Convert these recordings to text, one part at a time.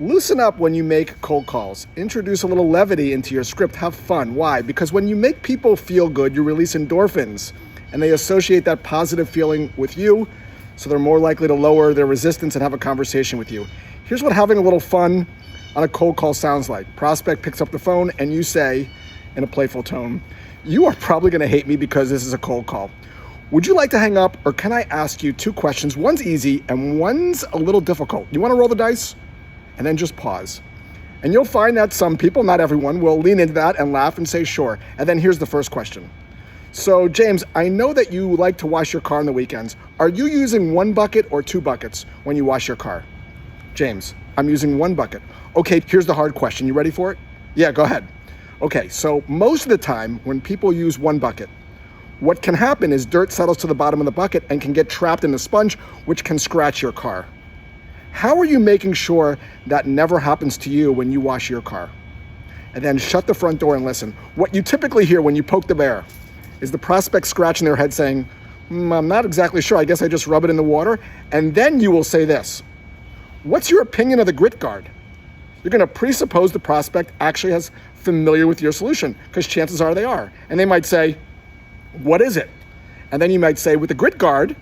Loosen up when you make cold calls. Introduce a little levity into your script. Have fun. Why? Because when you make people feel good, you release endorphins, and they associate that positive feeling with you, so they're more likely to lower their resistance and have a conversation with you. Here's what having a little fun on a cold call sounds like. Prospect picks up the phone and you say, in a playful tone, "You are probably going to hate me because this is a cold call. Would you like to hang up, or can I ask you two questions? One's easy and one's a little difficult. You want to roll the dice?" And then just pause. And you'll find that some people, not everyone, will lean into that and laugh and say, "Sure." And then here's the first question. "So James, I know that you like to wash your car on the weekends. Are you using one bucket or two buckets when you wash your car?" "James, I'm using one bucket." "Okay, here's the hard question. You ready for it?" "Yeah, go ahead." "Okay, so most of the time when people use one bucket, what can happen is dirt settles to the bottom of the bucket and can get trapped in the sponge, which can scratch your car. How are you making sure that never happens to you when you wash your car?" And then shut the front door and listen. What you typically hear when you poke the bear is the prospect scratching their head saying, "I'm not exactly sure. I guess I just rub it in the water." And then you will say this: "What's your opinion of the grit guard?" You're going to presuppose the prospect actually is familiar with your solution, because chances are they are. And they might say, "What is it?" And then you might say, "With the grit guard,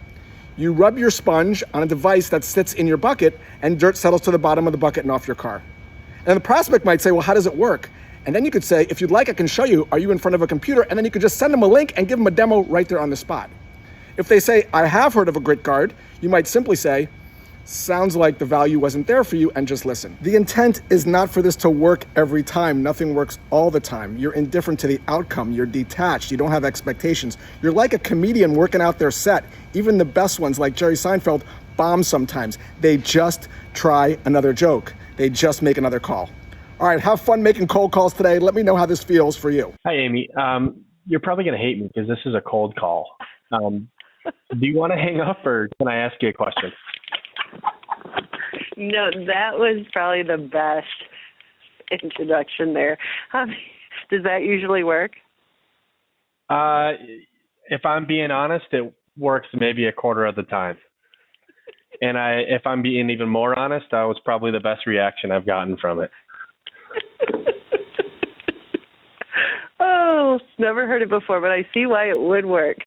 you rub your sponge on a device that sits in your bucket and dirt settles to the bottom of the bucket and off your car." And the prospect might say, "Well, how does it work?" And then you could say, "If you'd like, I can show you. Are you in front of a computer?" And then you could just send them a link and give them a demo right there on the spot. If they say, "I have heard of a grit guard," you might simply say, "Sounds like the value wasn't there for you," and just listen. The intent is not for this to work every time. Nothing works all the time. You're indifferent to the outcome. You're detached. You don't have expectations. You're like a comedian working out their set. Even the best ones, like Jerry Seinfeld, bomb sometimes. They just try another joke. They just make another call. All right, have fun making cold calls today. Let me know how this feels for you. Hi, Amy. You're probably going to hate me because this is a cold call. Do you want to hang up, or can I ask you a question? No, that was probably the best introduction there. Does that usually work? If I'm being honest, it works maybe a quarter of the time. And if I'm being even more honest, that was probably the best reaction I've gotten from it. Oh, never heard it before, but I see why it would work.